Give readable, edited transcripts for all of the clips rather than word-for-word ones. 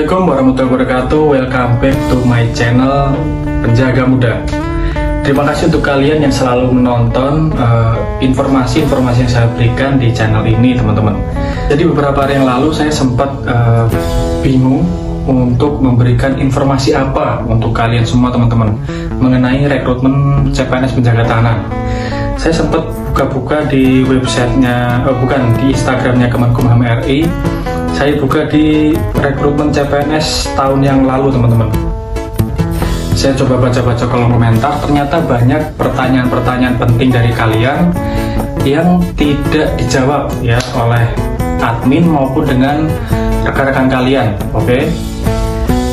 Assalamualaikum warahmatullahi wabarakatuh. Welcome back to my channel Penjaga Muda. Terima kasih untuk kalian yang selalu menonton informasi-informasi yang saya berikan di channel ini, teman-teman. Jadi beberapa hari yang lalu saya sempat bingung untuk memberikan informasi apa untuk kalian semua, teman-teman, mengenai rekrutmen CPNS penjaga tahanan. Saya sempat buka-buka di websitenya, di Instagramnya Kemenkumham RI. Saya buka di rekrutmen CPNS tahun yang lalu, teman-teman. Saya coba baca-baca kolom komentar, ternyata banyak pertanyaan-pertanyaan penting dari kalian yang tidak dijawab ya oleh admin maupun dengan rekan-rekan kalian. Oke.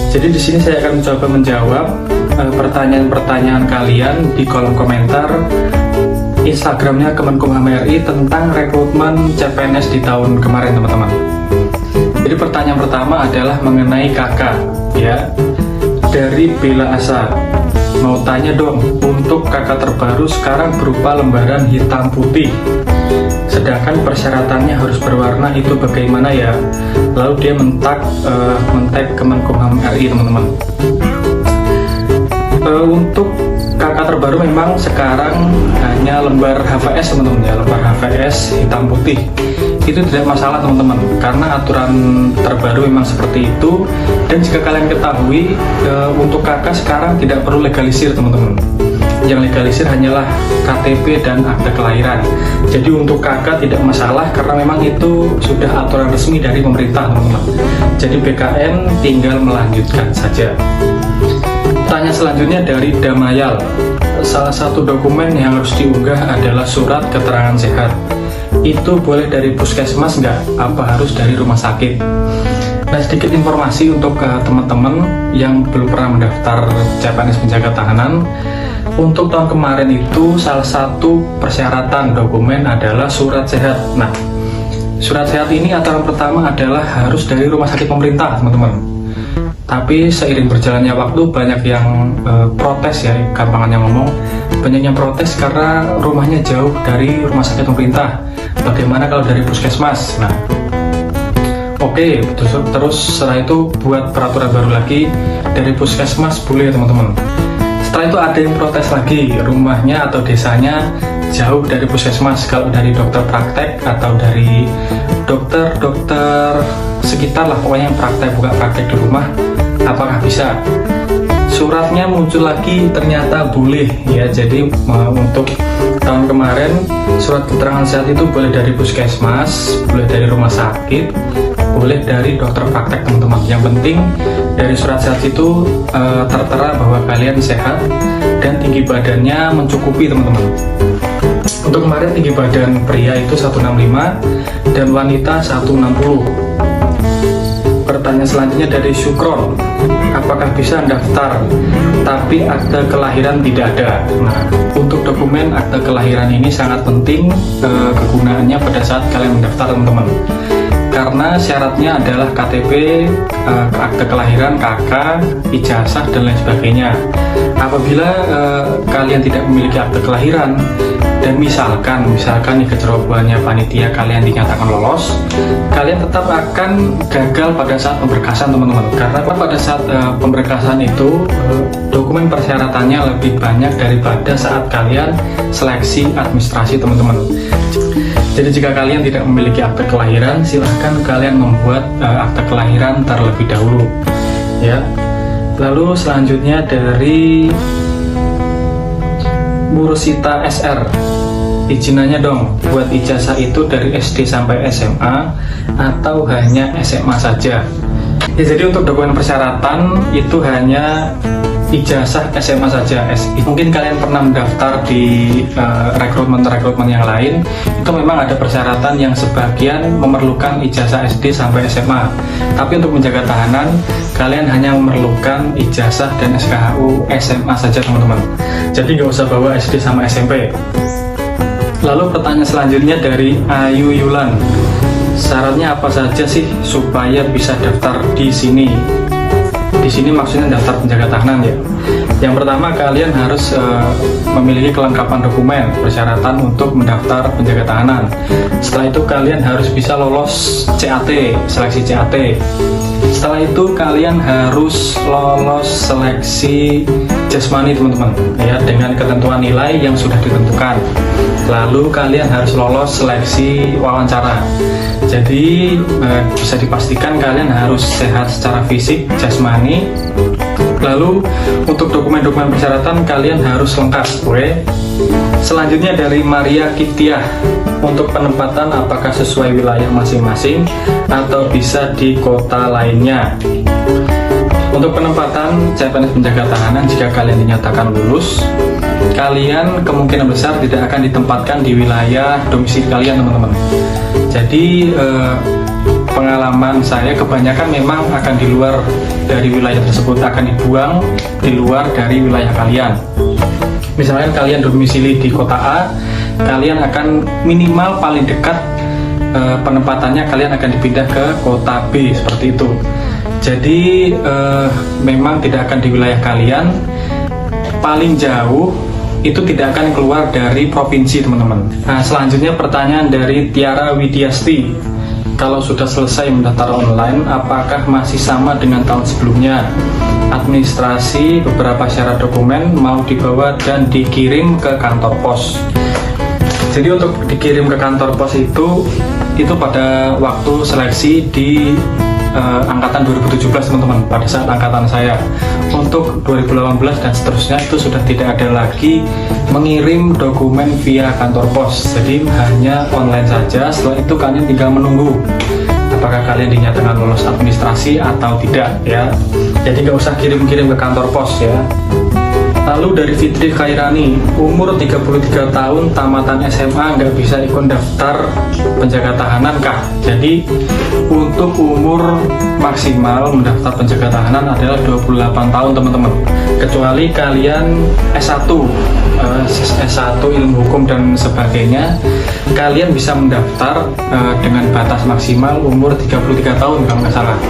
Jadi di sini saya akan mencoba menjawab pertanyaan-pertanyaan kalian di kolom komentar Instagramnya Kemenkumham RI tentang rekrutmen CPNS di tahun kemarin, teman-teman. Jadi pertanyaan pertama adalah mengenai kakak ya, dari Bella Asa. Mau tanya dong, untuk kakak terbaru sekarang berupa lembaran hitam putih, sedangkan persyaratannya harus berwarna, itu bagaimana ya? Lalu dia men-tag Kemenkumham RI, teman-teman. Untuk kakak terbaru memang sekarang hanya lembar HVS, teman-teman ya, lembar HVS hitam putih. Itu tidak masalah, teman-teman, karena aturan terbaru memang seperti itu. Dan jika kalian ketahui, untuk kakak sekarang tidak perlu legalisir, teman-teman. Yang legalisir hanyalah KTP dan akte kelahiran. Jadi untuk kakak tidak masalah karena memang itu sudah aturan resmi dari pemerintah, teman-teman. Jadi BKN tinggal melanjutkan saja. Pertanyaan selanjutnya dari Damayal. Salah satu dokumen yang harus diunggah adalah surat keterangan sehat. Itu boleh dari puskesmas nggak? Apa harus dari rumah sakit? Nah, sedikit informasi untuk teman-teman yang belum pernah mendaftar CPNS penjaga tahanan. Untuk tahun kemarin itu salah satu persyaratan dokumen adalah surat sehat. Nah, surat sehat ini aturan pertama adalah harus dari rumah sakit pemerintah, teman-teman. Tapi seiring berjalannya waktu banyak yang protes ya, gampangannya ngomong, banyak yang protes karena rumahnya jauh dari rumah sakit pemerintah. Bagaimana kalau dari puskesmas? Nah, oke, terus setelah itu buat peraturan baru lagi, dari puskesmas boleh, teman-teman. Setelah itu ada yang protes lagi, rumahnya atau desanya jauh dari puskesmas. Kalau dari dokter praktek atau dari dokter sekitar lah, pokoknya yang buka praktek di rumah, apakah bisa? Suratnya muncul lagi, ternyata boleh ya. Jadi untuk tahun kemarin surat keterangan sehat itu boleh dari puskesmas, boleh dari rumah sakit, boleh dari dokter praktek, teman-teman. Yang penting dari surat sehat itu tertera bahwa kalian sehat dan tinggi badannya mencukupi, teman-teman. Untuk kemarin tinggi badan pria itu 165 dan wanita 160. Pertanyaan selanjutnya dari Syukron. Apakah bisa daftar tapi akte kelahiran tidak ada? Nah, untuk dokumen akte kelahiran ini sangat penting kegunaannya pada saat kalian mendaftar, teman-teman. Karena syaratnya adalah KTP, akte kelahiran, KK, ijazah dan lain sebagainya. Apabila kalian tidak memiliki akte kelahiran dan misalkan nih kecerobohannya panitia kalian dinyatakan lolos, kalian tetap akan gagal pada saat pemberkasan, teman-teman. Karena pada saat pemberkasan itu dokumen persyaratannya lebih banyak daripada saat kalian seleksi administrasi, teman-teman. Jadi jika kalian tidak memiliki akte kelahiran, silahkan kalian membuat akte kelahiran terlebih dahulu ya. Lalu selanjutnya dari Murusita SR. Izinannya dong, buat ijazah itu dari SD sampai SMA atau hanya SMA saja? Ya, jadi untuk dokumen persyaratan itu hanya ijazah SMA saja. Mungkin kalian pernah mendaftar di rekrutmen yang lain, itu memang ada persyaratan yang sebagian memerlukan ijazah SD sampai SMA. Tapi untuk menjaga tahanan, kalian hanya memerlukan ijazah dan SKHU SMA saja, teman-teman. Jadi nggak usah bawa SD sama SMP. Lalu pertanyaan selanjutnya dari Ayu Yulan. Syaratnya apa saja sih supaya bisa daftar di sini? Di sini maksudnya daftar penjaga tahanan ya. Yang pertama, kalian harus memiliki kelengkapan dokumen persyaratan untuk mendaftar penjaga tahanan. Setelah itu kalian harus bisa lolos CAT, seleksi CAT. Setelah itu kalian harus lolos seleksi jasmani teman-teman ya, dengan ketentuan nilai yang sudah ditentukan. Lalu kalian harus lolos seleksi wawancara. Jadi bisa dipastikan kalian harus sehat secara fisik, jasmani. Lalu untuk dokumen-dokumen persyaratan kalian harus lengkap. Selanjutnya dari Maria Kiptiah, untuk penempatan apakah sesuai wilayah masing-masing atau bisa di kota lainnya. Untuk penempatan CPNS penjaga tahanan, jika kalian dinyatakan lulus, kalian kemungkinan besar tidak akan ditempatkan di wilayah domisili kalian teman-teman. Jadi pengalaman saya kebanyakan memang akan di luar dari wilayah tersebut, akan dibuang di luar dari wilayah kalian. Misalkan kalian domisili di kota A, kalian akan minimal paling dekat penempatannya kalian akan dipindah ke kota B, seperti itu. Jadi memang tidak akan di wilayah kalian, paling jauh itu tidak akan keluar dari provinsi teman-teman. Nah, selanjutnya pertanyaan dari Tiara Widiasti, kalau sudah selesai mendaftar online, apakah masih sama dengan tahun sebelumnya? Administrasi, beberapa syarat dokumen mau dibawa dan dikirim ke kantor pos. Jadi untuk dikirim ke kantor pos itu pada waktu seleksi di angkatan 2017 teman-teman, pada saat angkatan saya. Untuk 2018 dan seterusnya itu sudah tidak ada lagi mengirim dokumen via kantor pos, jadi hanya online saja. Setelah itu kalian tinggal menunggu apakah kalian dinyatakan lolos administrasi atau tidak ya. Jadi nggak usah kirim-kirim ke kantor pos ya. Lalu dari Fitri Khairani, umur 33 tahun, tamatan SMA, nggak bisa ikut daftar penjaga tahanan kah? Jadi untuk umur maksimal mendaftar penjaga tahanan adalah 28 tahun teman-teman. Kecuali kalian S1 ilmu hukum dan sebagainya, kalian bisa mendaftar dengan batas maksimal umur 33 tahun kalau nggak salah.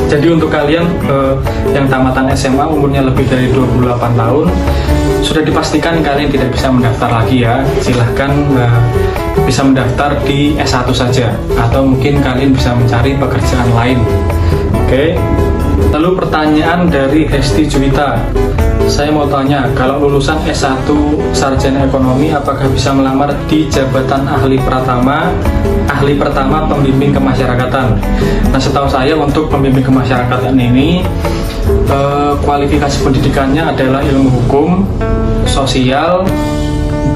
Jadi untuk kalian yang tamatan SMA umurnya lebih dari 28 tahun, sudah dipastikan kalian tidak bisa mendaftar lagi ya. Silahkan bisa mendaftar di S1 saja, atau mungkin kalian bisa mencari pekerjaan lain. Oke. Lalu pertanyaan dari Hesti Juwita, saya mau tanya, kalau lulusan S1 sarjana ekonomi apakah bisa melamar di jabatan ahli pertama pembimbing kemasyarakatan? Nah, setahu saya untuk pembimbing kemasyarakatan ini kualifikasi pendidikannya adalah ilmu hukum, sosial,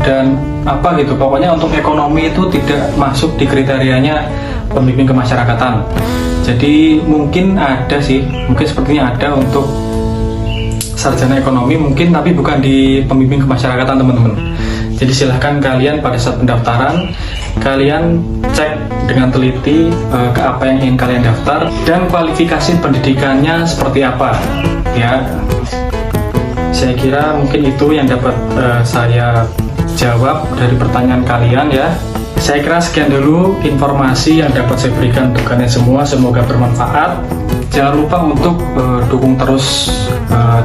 dan apa gitu. Pokoknya untuk ekonomi itu tidak masuk di kriterianya pembimbing kemasyarakatan. Jadi mungkin ada sih, mungkin sepertinya ada untuk sarjana ekonomi mungkin, tapi bukan di pembimbing kemasyarakatan teman-teman. Jadi silahkan kalian pada saat pendaftaran kalian cek dengan teliti ke apa yang ingin kalian daftar dan kualifikasi pendidikannya seperti apa ya. Saya kira mungkin itu yang dapat saya jawab dari pertanyaan kalian ya. Saya kira sekian dulu informasi yang dapat saya berikan untuk kalian semua, semoga bermanfaat. Jangan lupa untuk dukung terus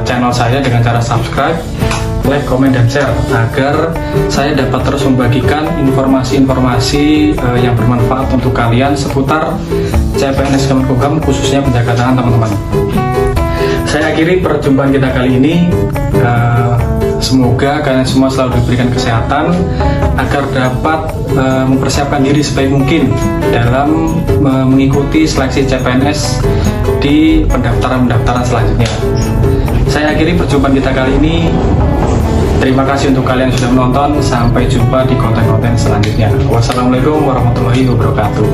channel saya dengan cara subscribe, like, komen, dan share agar saya dapat terus membagikan informasi-informasi yang bermanfaat untuk kalian seputar CPNS Kemenkumham, khususnya penjaga tahanan teman-teman. Saya akhiri perjumpaan kita kali ini. Semoga kalian semua selalu diberikan kesehatan agar dapat mempersiapkan diri sebaik mungkin dalam mengikuti seleksi CPNS di pendaftaran selanjutnya. Saya akhiri perjumpaan kita kali ini. Terima kasih untuk kalian yang sudah menonton. Sampai jumpa di konten-konten selanjutnya. Wassalamualaikum warahmatullahi wabarakatuh.